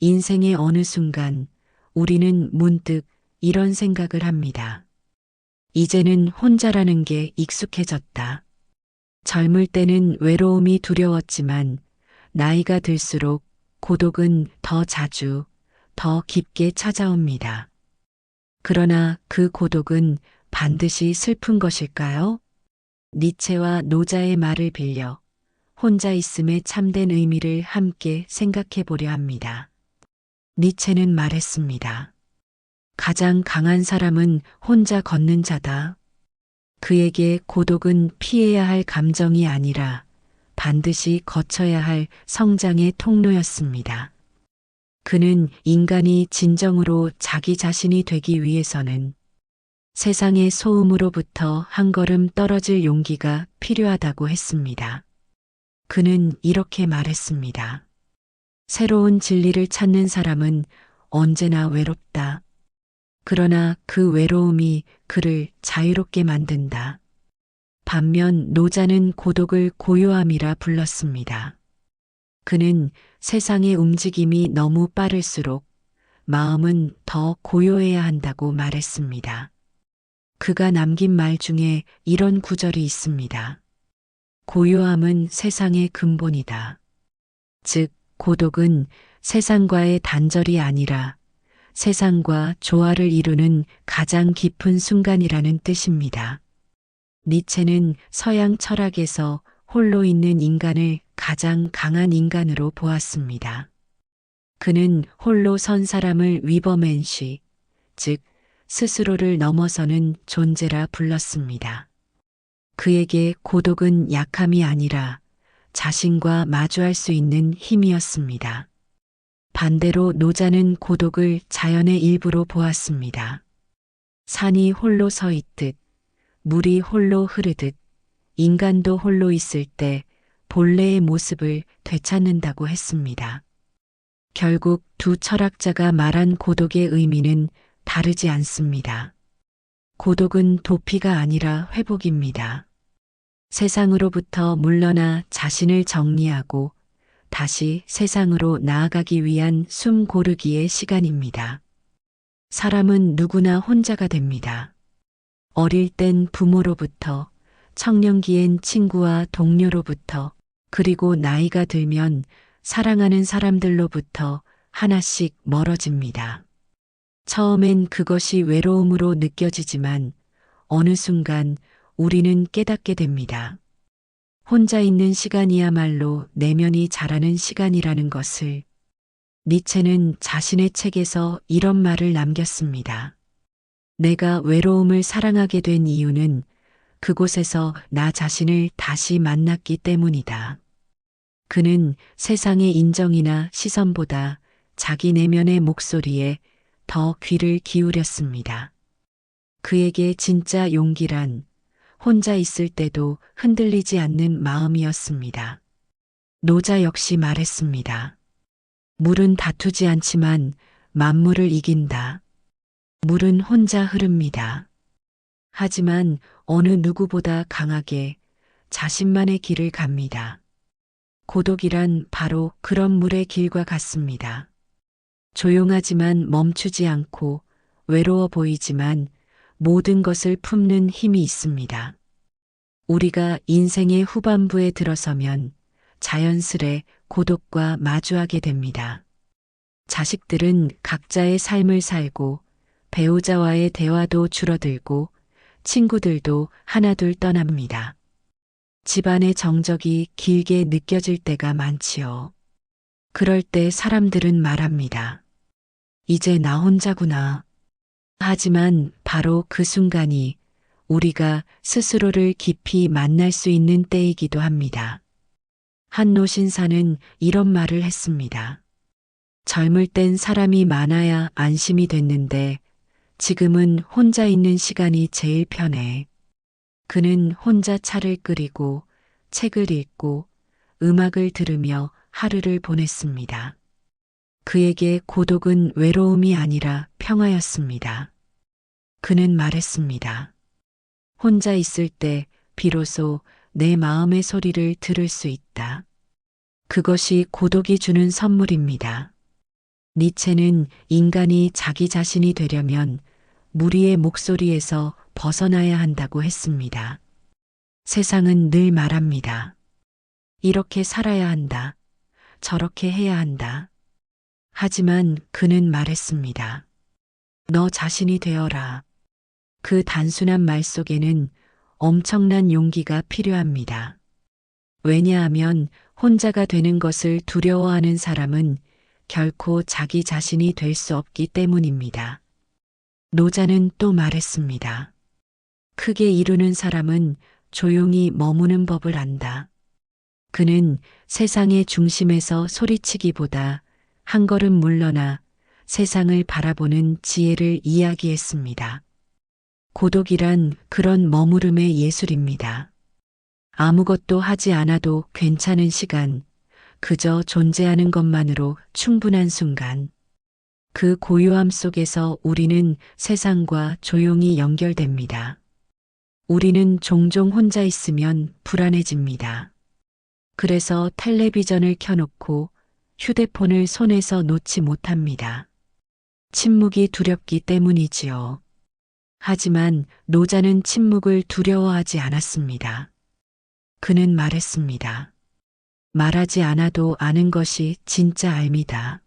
인생의 어느 순간 우리는 문득 이런 생각을 합니다. 이제는 혼자라는 게 익숙해졌다. 젊을 때는 외로움이 두려웠지만 나이가 들수록 고독은 더 자주, 더 깊게 찾아옵니다. 그러나 그 고독은 반드시 슬픈 것일까요? 니체와 노자의 말을 빌려 혼자 있음의 참된 의미를 함께 생각해 보려 합니다. 니체는 말했습니다. 가장 강한 사람은 혼자 걷는 자다. 그에게 고독은 피해야 할 감정이 아니라 반드시 거쳐야 할 성장의 통로였습니다. 그는 인간이 진정으로 자기 자신이 되기 위해서는 세상의 소음으로부터 한 걸음 떨어질 용기가 필요하다고 했습니다. 그는 이렇게 말했습니다. 새로운 진리를 찾는 사람은 언제나 외롭다. 그러나 그 외로움이 그를 자유롭게 만든다. 반면 노자는 고독을 고요함이라 불렀습니다. 그는 세상의 움직임이 너무 빠를수록 마음은 더 고요해야 한다고 말했습니다. 그가 남긴 말 중에 이런 구절이 있습니다. 고요함은 세상의 근본이다. 즉, 고독은 세상과의 단절이 아니라 세상과 조화를 이루는 가장 깊은 순간이라는 뜻입니다. 니체는 서양 철학에서 홀로 있는 인간을 가장 강한 인간으로 보았습니다. 그는 홀로 선 사람을 위버맨시, 즉 스스로를 넘어서는 존재라 불렀습니다. 그에게 고독은 약함이 아니라 자신과 마주할 수 있는 힘이었습니다. 반대로 노자는 고독을 자연의 일부로 보았습니다. 산이 홀로 서 있듯, 물이 홀로 흐르듯, 인간도 홀로 있을 때 본래의 모습을 되찾는다고 했습니다. 결국 두 철학자가 말한 고독의 의미는 다르지 않습니다. 고독은 도피가 아니라 회복입니다. 세상으로부터 물러나 자신을 정리하고 다시 세상으로 나아가기 위한 숨 고르기의 시간입니다. 사람은 누구나 혼자가 됩니다. 어릴 땐 부모로부터, 청년기엔 친구와 동료로부터, 그리고 나이가 들면 사랑하는 사람들로부터 하나씩 멀어집니다. 처음엔 그것이 외로움으로 느껴지지만 어느 순간 우리는 깨닫게 됩니다. 혼자 있는 시간이야말로 내면이 자라는 시간이라는 것을. 니체는 자신의 책에서 이런 말을 남겼습니다. 내가 외로움을 사랑하게 된 이유는 그곳에서 나 자신을 다시 만났기 때문이다. 그는 세상의 인정이나 시선보다 자기 내면의 목소리에 더 귀를 기울였습니다. 그에게 진짜 용기란 혼자 있을 때도 흔들리지 않는 마음이었습니다. 노자 역시 말했습니다. 물은 다투지 않지만 만물을 이긴다. 물은 혼자 흐릅니다. 하지만 어느 누구보다 강하게 자신만의 길을 갑니다. 고독이란 바로 그런 물의 길과 같습니다. 조용하지만 멈추지 않고 외로워 보이지만 모든 것을 품는 힘이 있습니다. 우리가 인생의 후반부에 들어서면 자연스레 고독과 마주하게 됩니다. 자식들은 각자의 삶을 살고 배우자와의 대화도 줄어들고 친구들도 하나둘 떠납니다. 집안의 정적이 길게 느껴질 때가 많지요. 그럴 때 사람들은 말합니다. 이제 나 혼자구나. 하지만 바로 그 순간이 우리가 스스로를 깊이 만날 수 있는 때이기도 합니다. 한 노신사는 이런 말을 했습니다. 젊을 땐 사람이 많아야 안심이 됐는데 지금은 혼자 있는 시간이 제일 편해. 그는 혼자 차를 끓이고 책을 읽고 음악을 들으며 하루를 보냈습니다. 그에게 고독은 외로움이 아니라 평화였습니다. 그는 말했습니다. 혼자 있을 때 비로소 내 마음의 소리를 들을 수 있다. 그것이 고독이 주는 선물입니다. 니체는 인간이 자기 자신이 되려면 무리의 목소리에서 벗어나야 한다고 했습니다. 세상은 늘 말합니다. 이렇게 살아야 한다. 저렇게 해야 한다. 하지만 그는 말했습니다. 너 자신이 되어라. 그 단순한 말 속에는 엄청난 용기가 필요합니다. 왜냐하면 혼자가 되는 것을 두려워하는 사람은 결코 자기 자신이 될 수 없기 때문입니다. 노자는 또 말했습니다. 크게 이루는 사람은 조용히 머무는 법을 안다. 그는 세상의 중심에서 소리치기보다 한 걸음 물러나 세상을 바라보는 지혜를 이야기했습니다. 고독이란 그런 머무름의 예술입니다. 아무것도 하지 않아도 괜찮은 시간, 그저 존재하는 것만으로 충분한 순간. 그 고요함 속에서 우리는 세상과 조용히 연결됩니다. 우리는 종종 혼자 있으면 불안해집니다. 그래서 텔레비전을 켜놓고 휴대폰을 손에서 놓지 못합니다. 침묵이 두렵기 때문이지요. 하지만 노자는 침묵을 두려워하지 않았습니다. 그는 말했습니다. 말하지 않아도 아는 것이 진짜 알미다.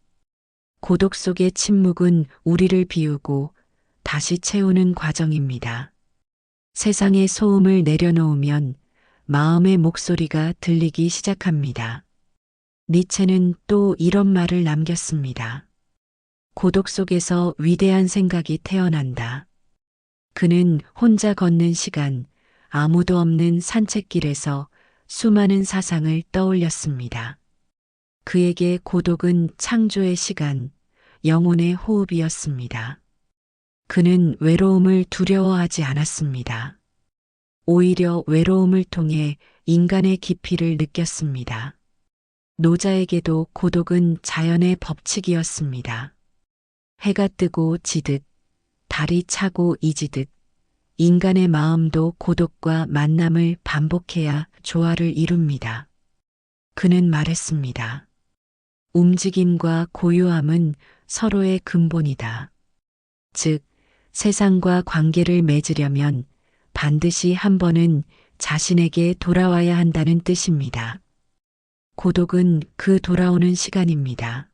고독 속의 침묵은 우리를 비우고 다시 채우는 과정입니다. 세상의 소음을 내려놓으면 마음의 목소리가 들리기 시작합니다. 니체는 또 이런 말을 남겼습니다. 고독 속에서 위대한 생각이 태어난다. 그는 혼자 걷는 시간, 아무도 없는 산책길에서 수많은 사상을 떠올렸습니다. 그에게 고독은 창조의 시간, 영혼의 호흡이었습니다. 그는 외로움을 두려워하지 않았습니다. 오히려 외로움을 통해 인간의 깊이를 느꼈습니다. 노자에게도 고독은 자연의 법칙이었습니다. 해가 뜨고 지듯, 달이 차고 잊지듯, 인간의 마음도 고독과 만남을 반복해야 조화를 이룹니다. 그는 말했습니다. 움직임과 고요함은 서로의 근본이다. 즉, 세상과 관계를 맺으려면 반드시 한 번은 자신에게 돌아와야 한다는 뜻입니다. 고독은 그 돌아오는 시간입니다.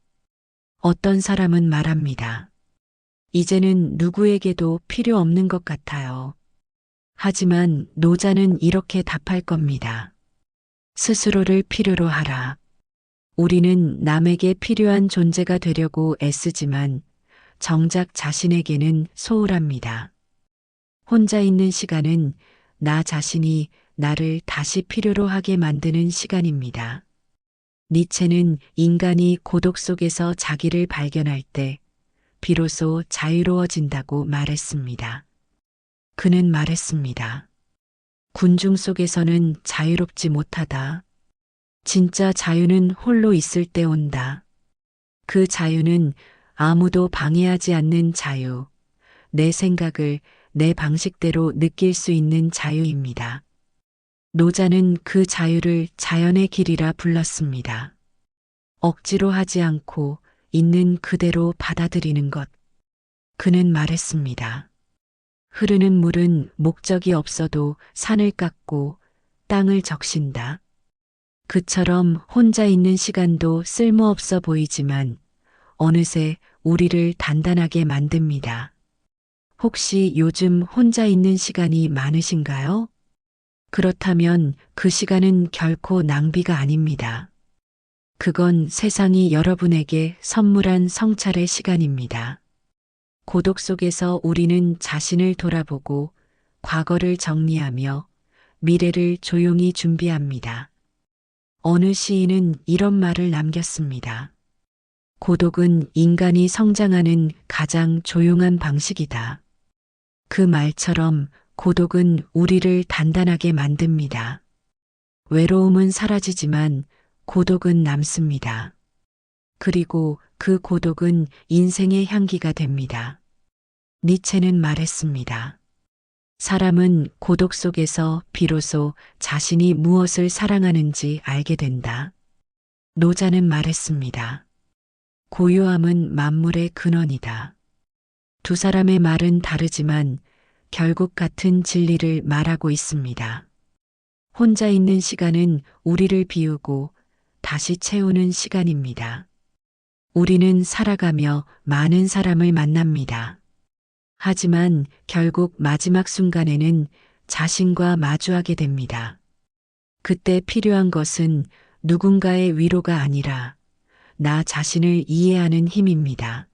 어떤 사람은 말합니다. 이제는 누구에게도 필요 없는 것 같아요. 하지만 노자는 이렇게 답할 겁니다. 스스로를 필요로 하라. 우리는 남에게 필요한 존재가 되려고 애쓰지만 정작 자신에게는 소홀합니다. 혼자 있는 시간은 나 자신이 나를 다시 필요로 하게 만드는 시간입니다. 니체는 인간이 고독 속에서 자기를 발견할 때 비로소 자유로워진다고 말했습니다. 그는 말했습니다. 군중 속에서는 자유롭지 못하다. 진짜 자유는 홀로 있을 때 온다. 그 자유는 아무도 방해하지 않는 자유, 내 생각을 내 방식대로 느낄 수 있는 자유입니다. 노자는 그 자유를 자연의 길이라 불렀습니다. 억지로 하지 않고 있는 그대로 받아들이는 것. 그는 말했습니다. 흐르는 물은 목적이 없어도 산을 깎고 땅을 적신다. 그처럼 혼자 있는 시간도 쓸모없어 보이지만 어느새 우리를 단단하게 만듭니다. 혹시 요즘 혼자 있는 시간이 많으신가요? 그렇다면 그 시간은 결코 낭비가 아닙니다. 그건 세상이 여러분에게 선물한 성찰의 시간입니다. 고독 속에서 우리는 자신을 돌아보고 과거를 정리하며 미래를 조용히 준비합니다. 어느 시인은 이런 말을 남겼습니다. 고독은 인간이 성장하는 가장 조용한 방식이다. 그 말처럼 고독은 우리를 단단하게 만듭니다. 외로움은 사라지지만 고독은 남습니다. 그리고 그 고독은 인생의 향기가 됩니다. 니체는 말했습니다. 사람은 고독 속에서 비로소 자신이 무엇을 사랑하는지 알게 된다. 노자는 말했습니다. 고요함은 만물의 근원이다. 두 사람의 말은 다르지만 결국 같은 진리를 말하고 있습니다. 혼자 있는 시간은 우리를 비우고 다시 채우는 시간입니다. 우리는 살아가며 많은 사람을 만납니다. 하지만 결국 마지막 순간에는 자신과 마주하게 됩니다. 그때 필요한 것은 누군가의 위로가 아니라 나 자신을 이해하는 힘입니다.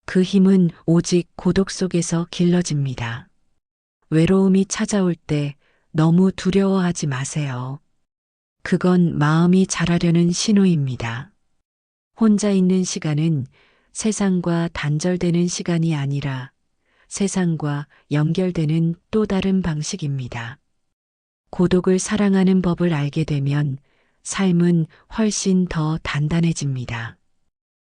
그 힘은 오직 고독 속에서 길러집니다. 외로움이 찾아올 때 너무 두려워하지 마세요. 그건 마음이 자라려는 신호입니다. 혼자 있는 시간은 세상과 단절되는 시간이 아니라 세상과 연결되는 또 다른 방식입니다. 고독을 사랑하는 법을 알게 되면 삶은 훨씬 더 단단해집니다.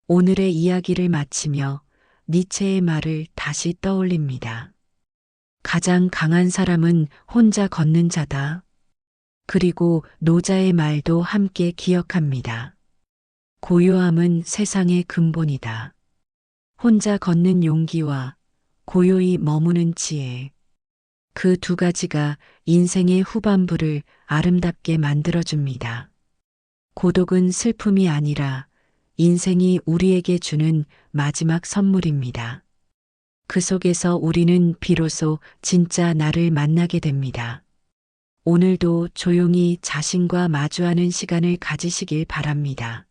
오늘의 이야기를 마치며 니체의 말을 다시 떠올립니다. 가장 강한 사람은 혼자 걷는 자다. 그리고 노자의 말도 함께 기억합니다. 고요함은 세상의 근본이다. 혼자 걷는 용기와 고요히 머무는 지혜. 그 두 가지가 인생의 후반부를 아름답게 만들어줍니다. 고독은 슬픔이 아니라 인생이 우리에게 주는 마지막 선물입니다. 그 속에서 우리는 비로소 진짜 나를 만나게 됩니다. 오늘도 조용히 자신과 마주하는 시간을 가지시길 바랍니다.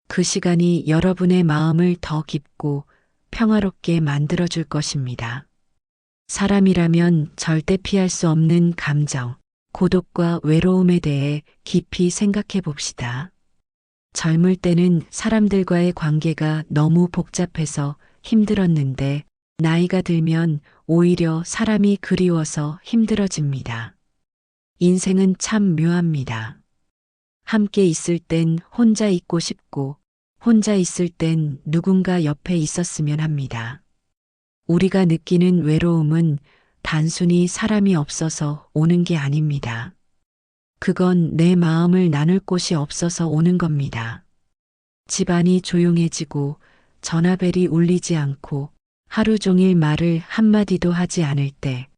그 시간이 여러분의 마음을 더 깊고 평화롭게 만들어줄 것입니다. 사람이라면 절대 피할 수 없는 감정, 고독과 외로움에 대해 깊이 생각해 봅시다. 젊을 때는 사람들과의 관계가 너무 복잡해서 힘들었는데 나이가 들면 오히려 사람이 그리워서 힘들어집니다. 인생은 참 묘합니다. 함께 있을 땐 혼자 있고 싶고 혼자 있을 땐 누군가 옆에 있었으면 합니다. 우리가 느끼는 외로움은 단순히 사람이 없어서 오는 게 아닙니다. 그건 내 마음을 나눌 곳이 없어서 오는 겁니다. 집안이 조용해지고 전화벨이 울리지 않고 하루 종일 말을 한마디도 하지 않을 때,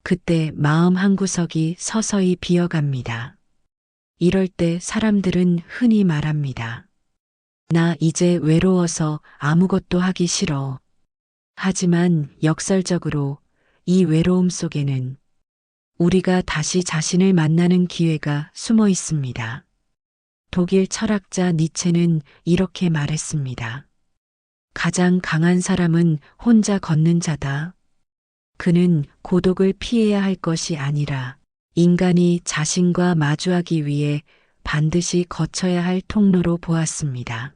그때 마음 한구석이 서서히 비어갑니다. 이럴 때 사람들은 흔히 말합니다. 나 이제 외로워서 아무것도 하기 싫어. 하지만 역설적으로 이 외로움 속에는 우리가 다시 자신을 만나는 기회가 숨어 있습니다. 독일 철학자 니체는 이렇게 말했습니다. 가장 강한 사람은 혼자 걷는 자다. 그는 고독을 피해야 할 것이 아니라 인간이 자신과 마주하기 위해 반드시 거쳐야 할 통로로 보았습니다.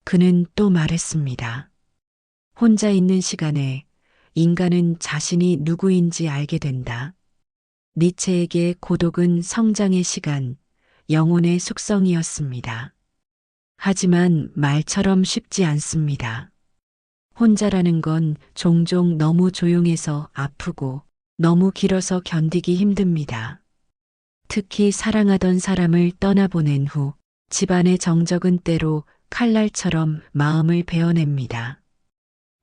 그는 또 말했습니다. 혼자 있는 시간에 인간은 자신이 누구인지 알게 된다. 니체에게 고독은 성장의 시간, 영혼의 숙성이었습니다. 하지만 말처럼 쉽지 않습니다. 혼자라는 건 종종 너무 조용해서 아프고 너무 길어서 견디기 힘듭니다. 특히 사랑하던 사람을 떠나보낸 후 집안의 정적은 때로 칼날처럼 마음을 베어냅니다.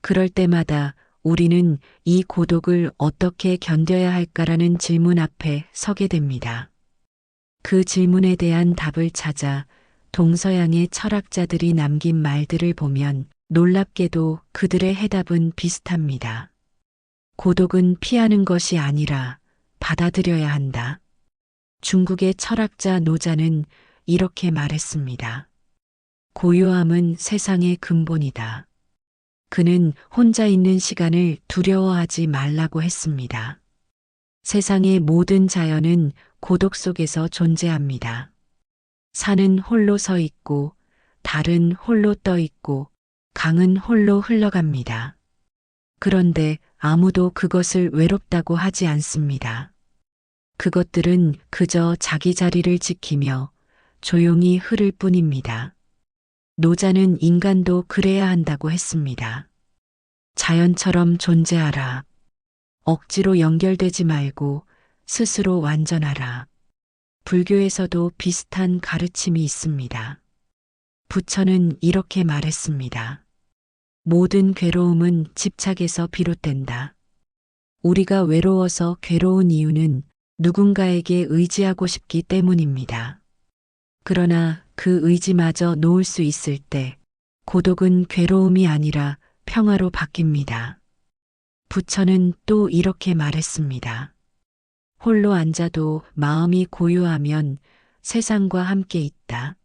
그럴 때마다 우리는 이 고독을 어떻게 견뎌야 할까라는 질문 앞에 서게 됩니다. 그 질문에 대한 답을 찾아 동서양의 철학자들이 남긴 말들을 보면 놀랍게도 그들의 해답은 비슷합니다. 고독은 피하는 것이 아니라 받아들여야 한다. 중국의 철학자 노자는 이렇게 말했습니다. 고요함은 세상의 근본이다. 그는 혼자 있는 시간을 두려워하지 말라고 했습니다. 세상의 모든 자연은 고독 속에서 존재합니다. 산은 홀로 서 있고, 달은 홀로 떠 있고, 강은 홀로 흘러갑니다. 그런데 아무도 그것을 외롭다고 하지 않습니다. 그것들은 그저 자기 자리를 지키며 조용히 흐를 뿐입니다. 노자는 인간도 그래야 한다고 했습니다. 자연처럼 존재하라. 억지로 연결되지 말고 스스로 완전하라. 불교에서도 비슷한 가르침이 있습니다. 부처는 이렇게 말했습니다. 모든 괴로움은 집착에서 비롯된다. 우리가 외로워서 괴로운 이유는 누군가에게 의지하고 싶기 때문입니다. 그러나 그 의지마저 놓을 수 있을 때 고독은 괴로움이 아니라 평화로 바뀝니다. 부처는 또 이렇게 말했습니다. 홀로 앉아도 마음이 고요하면 세상과 함께 있다.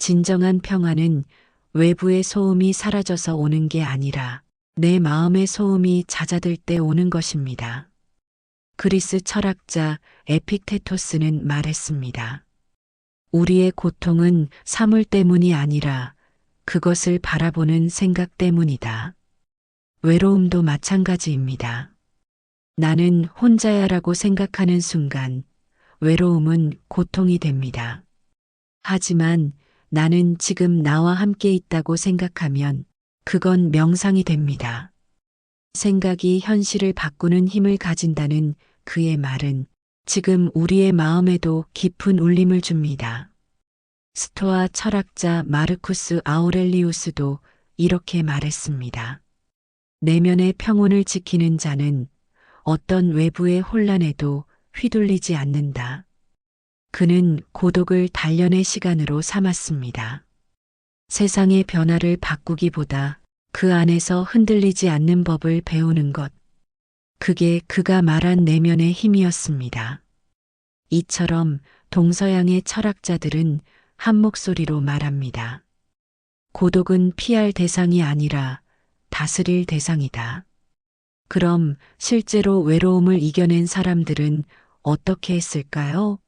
진정한 평화는 외부의 소음이 사라져서 오는 게 아니라 내 마음의 소음이 잦아들 때 오는 것입니다. 그리스 철학자 에픽테토스는 말했습니다. 우리의 고통은 사물 때문이 아니라 그것을 바라보는 생각 때문이다. 외로움도 마찬가지입니다. 나는 혼자야라고 생각하는 순간 외로움은 고통이 됩니다. 하지만 나는 지금 나와 함께 있다고 생각하면 그건 명상이 됩니다. 생각이 현실을 바꾸는 힘을 가진다는 그의 말은 지금 우리의 마음에도 깊은 울림을 줍니다. 스토아 철학자 마르쿠스 아우렐리우스도 이렇게 말했습니다. 내면의 평온을 지키는 자는 어떤 외부의 혼란에도 휘둘리지 않는다. 그는 고독을 단련의 시간으로 삼았습니다. 세상의 변화를 바꾸기보다 그 안에서 흔들리지 않는 법을 배우는 것. 그게 그가 말한 내면의 힘이었습니다. 이처럼 동서양의 철학자들은 한 목소리로 말합니다. 고독은 피할 대상이 아니라 다스릴 대상이다. 그럼 실제로 외로움을 이겨낸 사람들은 어떻게 했을까요?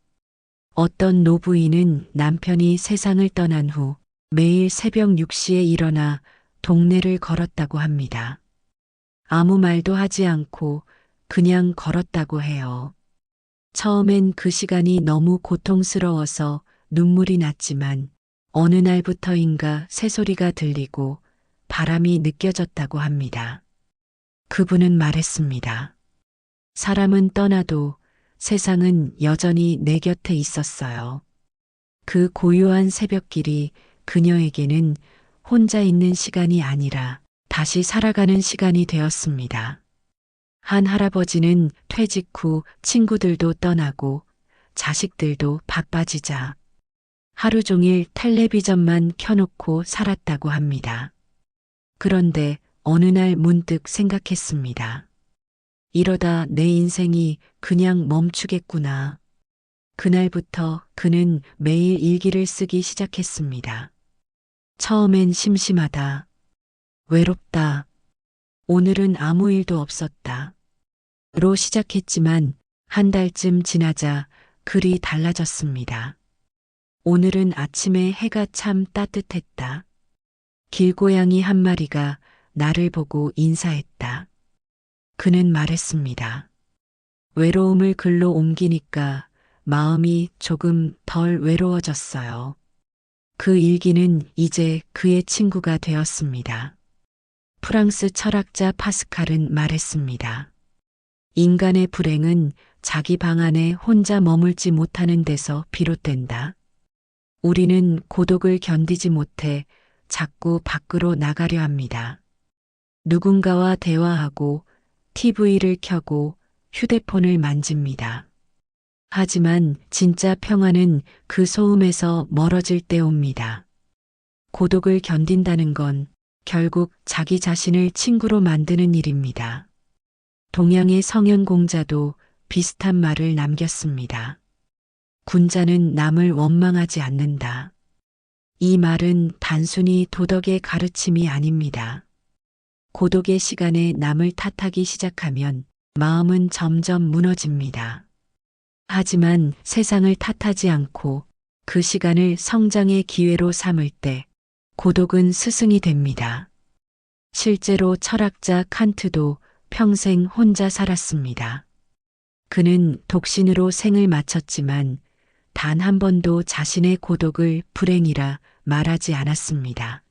어떤 노부인은 남편이 세상을 떠난 후 매일 새벽 6시에 일어나 동네를 걸었다고 합니다. 아무 말도 하지 않고 그냥 걸었다고 해요. 처음엔 그 시간이 너무 고통스러워서 눈물이 났지만 어느 날부터인가 새소리가 들리고 바람이 느껴졌다고 합니다. 그분은 말했습니다. 사람은 떠나도 세상은 여전히 내 곁에 있었어요. 그 고요한 새벽길이 그녀에게는 혼자 있는 시간이 아니라 다시 살아가는 시간이 되었습니다. 한 할아버지는 퇴직 후 친구들도 떠나고 자식들도 바빠지자 하루 종일 텔레비전만 켜놓고 살았다고 합니다. 그런데 어느 날 문득 생각했습니다. 이러다 내 인생이 그냥 멈추겠구나. 그날부터 그는 매일 일기를 쓰기 시작했습니다. 처음엔 심심하다. 외롭다. 오늘은 아무 일도 없었다. 로 시작했지만 한 달쯤 지나자 글이 달라졌습니다. 오늘은 아침에 해가 참 따뜻했다. 길고양이 한 마리가 나를 보고 인사했다. 그는 말했습니다. 외로움을 글로 옮기니까 마음이 조금 덜 외로워졌어요. 그 일기는 이제 그의 친구가 되었습니다. 프랑스 철학자 파스칼은 말했습니다. 인간의 불행은 자기 방 안에 혼자 머물지 못하는 데서 비롯된다. 우리는 고독을 견디지 못해 자꾸 밖으로 나가려 합니다. 누군가와 대화하고 TV를 켜고 휴대폰을 만집니다. 하지만 진짜 평화는 그 소음에서 멀어질 때 옵니다. 고독을 견딘다는 건 결국 자기 자신을 친구로 만드는 일입니다. 동양의 성현공자도 비슷한 말을 남겼습니다. 군자는 남을 원망하지 않는다. 이 말은 단순히 도덕의 가르침이 아닙니다. 고독의 시간에 남을 탓하기 시작하면 마음은 점점 무너집니다. 하지만 세상을 탓하지 않고 그 시간을 성장의 기회로 삼을 때 고독은 스승이 됩니다. 실제로 철학자 칸트도 평생 혼자 살았습니다. 그는 독신으로 생을 마쳤지만 단 한 번도 자신의 고독을 불행이라 말하지 않았습니다.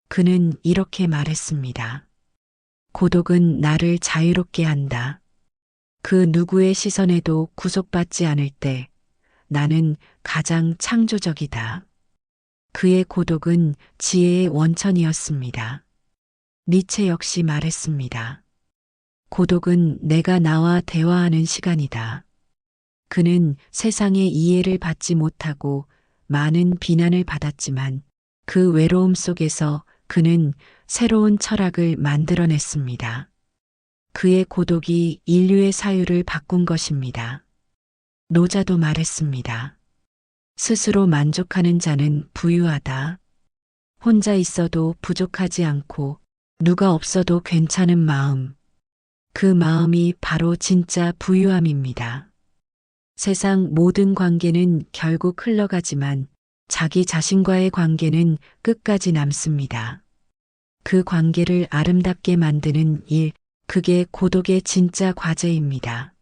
그는 이렇게 말했습니다. 고독은 나를 자유롭게 한다. 그 누구의 시선에도 구속받지 않을 때 나는 가장 창조적이다. 그의 고독은 지혜의 원천이었습니다. 니체 역시 말했습니다. 고독은 내가 나와 대화하는 시간이다. 그는 세상의 이해를 받지 못하고 많은 비난을 받았지만 그 외로움 속에서 그는 새로운 철학을 만들어냈습니다. 그의 고독이 인류의 사유를 바꾼 것입니다. 노자도 말했습니다. 스스로 만족하는 자는 부유하다. 혼자 있어도 부족하지 않고 누가 없어도 괜찮은 마음. 그 마음이 바로 진짜 부유함입니다. 세상 모든 관계는 결국 흘러가지만 자기 자신과의 관계는 끝까지 남습니다. 그 관계를 아름답게 만드는 일, 그게 고독의 진짜 과제입니다.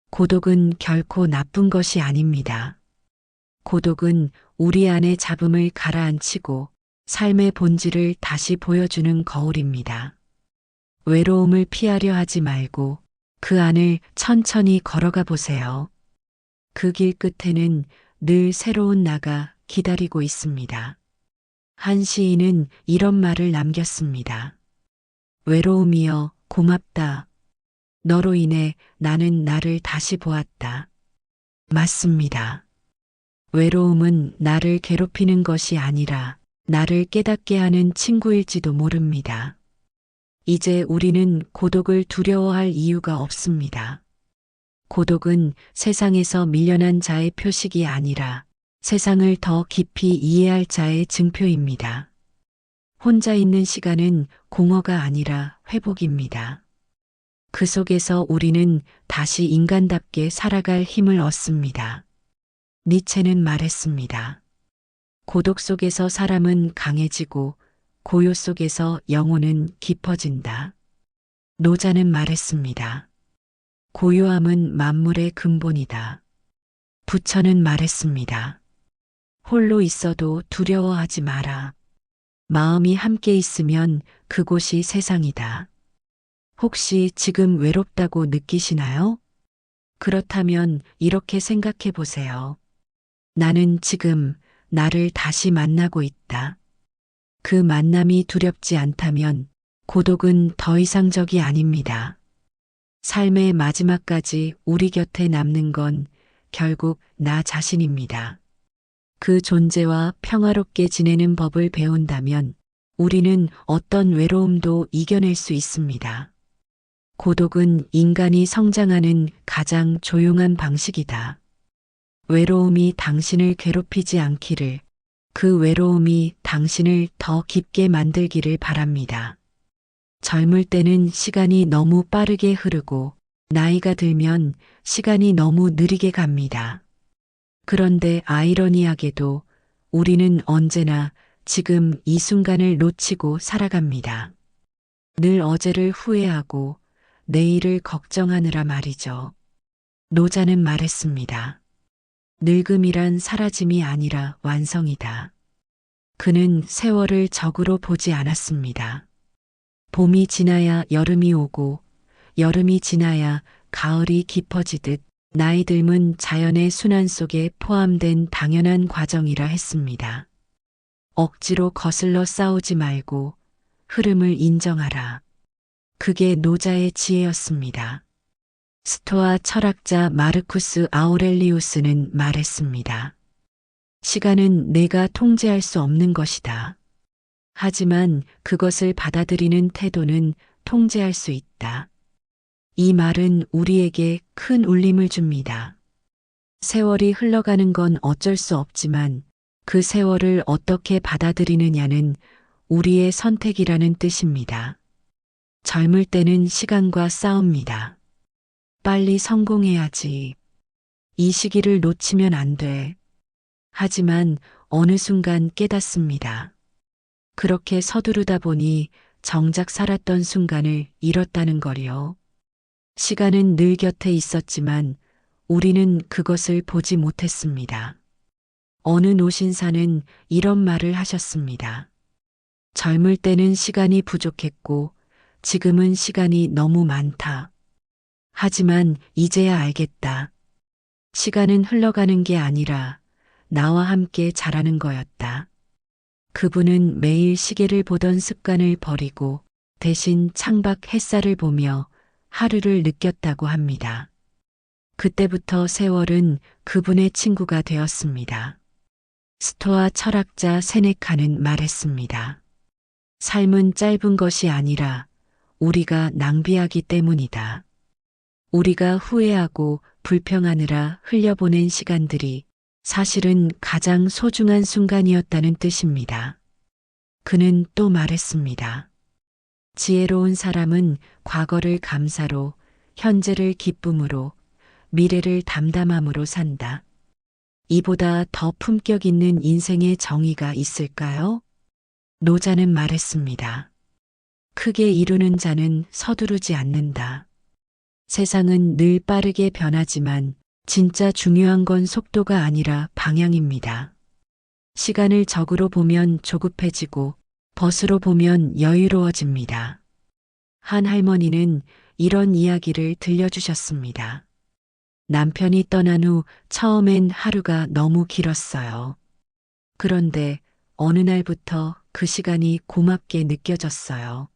고독은 결코 나쁜 것이 아닙니다. 고독은 우리 안의 잡음을 가라앉히고 삶의 본질을 다시 보여주는 거울입니다. 외로움을 피하려 하지 말고 그 안을 천천히 걸어가 보세요. 그 길 끝에는 늘 새로운 나가 기다리고 있습니다. 한 시인은 이런 말을 남겼습니다. 외로움이여 고맙다. 너로 인해 나는 나를 다시 보았다. 맞습니다. 외로움은 나를 괴롭히는 것이 아니라 나를 깨닫게 하는 친구일지도 모릅니다. 이제 우리는 고독을 두려워할 이유가 없습니다. 고독은 세상에서 밀려난 자의 표식이 아니라 세상을 더 깊이 이해할 자의 증표입니다. 혼자 있는 시간은 공허가 아니라 회복입니다. 그 속에서 우리는 다시 인간답게 살아갈 힘을 얻습니다. 니체는 말했습니다. 고독 속에서 사람은 강해지고 고요 속에서 영혼은 깊어진다. 노자는 말했습니다. 고요함은 만물의 근본이다. 부처는 말했습니다. 홀로 있어도 두려워하지 마라. 마음이 함께 있으면 그곳이 세상이다. 혹시 지금 외롭다고 느끼시나요? 그렇다면 이렇게 생각해 보세요. 나는 지금 나를 다시 만나고 있다. 그 만남이 두렵지 않다면 고독은 더 이상 적이 아닙니다. 삶의 마지막까지 우리 곁에 남는 건 결국 나 자신입니다. 그 존재와 평화롭게 지내는 법을 배운다면 우리는 어떤 외로움도 이겨낼 수 있습니다. 고독은 인간이 성장하는 가장 조용한 방식이다. 외로움이 당신을 괴롭히지 않기를, 그 외로움이 당신을 더 깊게 만들기를 바랍니다. 젊을 때는 시간이 너무 빠르게 흐르고 나이가 들면 시간이 너무 느리게 갑니다. 그런데 아이러니하게도 우리는 언제나 지금 이 순간을 놓치고 살아갑니다. 늘 어제를 후회하고 내일을 걱정하느라 말이죠. 노자는 말했습니다. 늙음이란 사라짐이 아니라 완성이다. 그는 세월을 적으로 보지 않았습니다. 봄이 지나야 여름이 오고 여름이 지나야 가을이 깊어지듯 나이 듦은 자연의 순환 속에 포함된 당연한 과정이라 했습니다. 억지로 거슬러 싸우지 말고 흐름을 인정하라. 그게 노자의 지혜였습니다. 스토아 철학자 마르쿠스 아우렐리우스는 말했습니다. 시간은 내가 통제할 수 없는 것이다. 하지만 그것을 받아들이는 태도는 통제할 수 있다. 이 말은 우리에게 큰 울림을 줍니다. 세월이 흘러가는 건 어쩔 수 없지만 그 세월을 어떻게 받아들이느냐는 우리의 선택이라는 뜻입니다. 젊을 때는 시간과 싸웁니다. 빨리 성공해야지. 이 시기를 놓치면 안 돼. 하지만 어느 순간 깨닫습니다. 그렇게 서두르다 보니 정작 살았던 순간을 잃었다는 거리요. 시간은 늘 곁에 있었지만 우리는 그것을 보지 못했습니다. 어느 노신사는 이런 말을 하셨습니다. 젊을 때는 시간이 부족했고 지금은 시간이 너무 많다. 하지만 이제야 알겠다. 시간은 흘러가는 게 아니라 나와 함께 자라는 거였다. 그분은 매일 시계를 보던 습관을 버리고 대신 창밖 햇살을 보며 하루를 느꼈다고 합니다. 그때부터 세월은 그분의 친구가 되었습니다. 스토아 철학자 세네카는 말했습니다. 삶은 짧은 것이 아니라 우리가 낭비하기 때문이다. 우리가 후회하고 불평하느라 흘려보낸 시간들이 사실은 가장 소중한 순간이었다는 뜻입니다. 그는 또 말했습니다. 지혜로운 사람은 과거를 감사로, 현재를 기쁨으로, 미래를 담담함으로 산다. 이보다 더 품격 있는 인생의 정의가 있을까요? 노자는 말했습니다. 크게 이루는 자는 서두르지 않는다. 세상은 늘 빠르게 변하지만 진짜 중요한 건 속도가 아니라 방향입니다. 시간을 적으로 보면 조급해지고 벗으로 보면 여유로워집니다. 한 할머니는 이런 이야기를 들려주셨습니다. 남편이 떠난 후 처음엔 하루가 너무 길었어요. 그런데 어느 날부터 그 시간이 고맙게 느껴졌어요.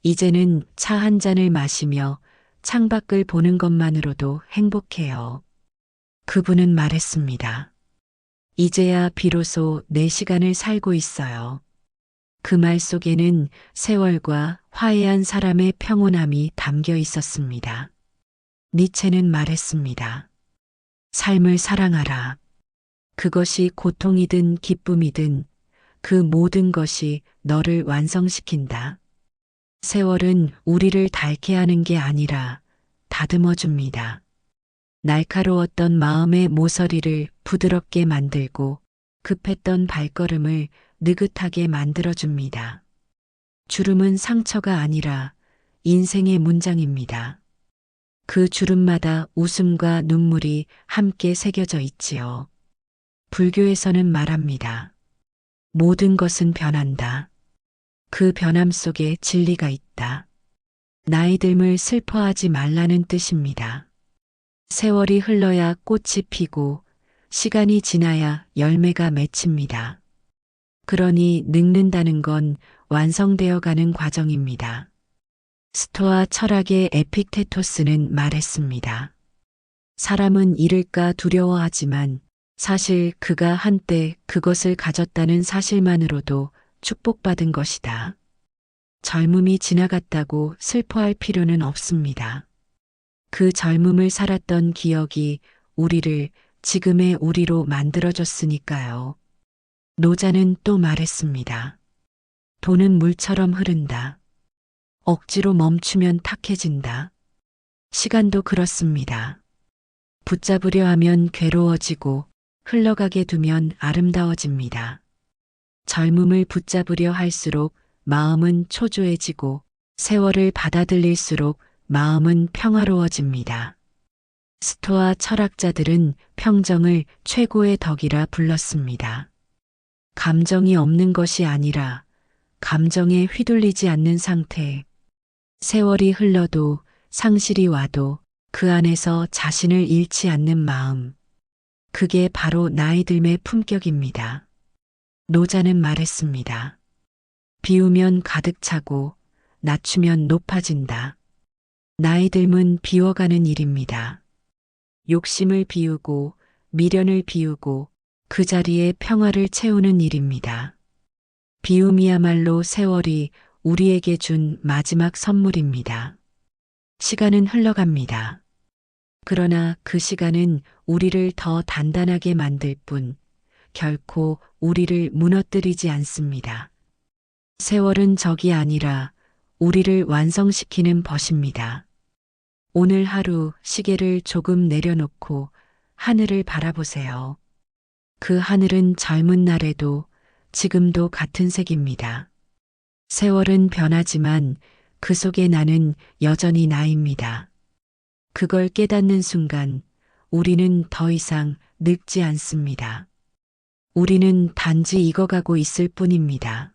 이제는 차 한 잔을 마시며 창밖을 보는 것만으로도 행복해요. 그분은 말했습니다. 이제야 비로소 내 시간을 살고 있어요. 그 말 속에는 세월과 화해한 사람의 평온함이 담겨 있었습니다. 니체는 말했습니다. 삶을 사랑하라. 그것이 고통이든 기쁨이든 그 모든 것이 너를 완성시킨다. 세월은 우리를 닳게 하는 게 아니라 다듬어 줍니다. 날카로웠던 마음의 모서리를 부드럽게 만들고 급했던 발걸음을 느긋하게 만들어 줍니다. 주름은 상처가 아니라 인생의 문장입니다. 그 주름마다 웃음과 눈물이 함께 새겨져 있지요. 불교에서는 말합니다. 모든 것은 변한다. 그 변함 속에 진리가 있다. 나이 듦을 슬퍼하지 말라는 뜻입니다. 세월이 흘러야 꽃이 피고 시간이 지나야 열매가 맺힙니다. 그러니 늙는다는 건 완성되어 가는 과정입니다. 스토아 철학의 에픽테토스는 말했습니다. 사람은 잃을까 두려워하지만 사실 그가 한때 그것을 가졌다는 사실만으로도 축복받은 것이다. 젊음이 지나갔다고 슬퍼할 필요는 없습니다. 그 젊음을 살았던 기억이 우리를 지금의 우리로 만들어줬으니까요. 노자는 또 말했습니다. 돈은 물처럼 흐른다. 억지로 멈추면 탁해진다. 시간도 그렇습니다. 붙잡으려 하면 괴로워지고 흘러가게 두면 아름다워집니다. 젊음을 붙잡으려 할수록 마음은 초조해지고 세월을 받아들일수록 마음은 평화로워집니다. 스토아 철학자들은 평정을 최고의 덕이라 불렀습니다. 감정이 없는 것이 아니라 감정에 휘둘리지 않는 상태. 세월이 흘러도 상실이 와도 그 안에서 자신을 잃지 않는 마음. 그게 바로 나이 듦의 품격입니다. 노자는 말했습니다. 비우면 가득 차고 낮추면 높아진다. 나이 듦은 비워가는 일입니다. 욕심을 비우고 미련을 비우고 그 자리에 평화를 채우는 일입니다. 비움이야말로 세월이 우리에게 준 마지막 선물입니다. 시간은 흘러갑니다. 그러나 그 시간은 우리를 더 단단하게 만들 뿐 결코 우리를 무너뜨리지 않습니다. 세월은 적이 아니라 우리를 완성시키는 벗입니다. 오늘 하루 시계를 조금 내려놓고 하늘을 바라보세요. 그 하늘은 젊은 날에도 지금도 같은 색입니다. 세월은 변하지만 그 속에 나는 여전히 나입니다. 그걸 깨닫는 순간 우리는 더 이상 늙지 않습니다. 우리는 단지 익어가고 있을 뿐입니다.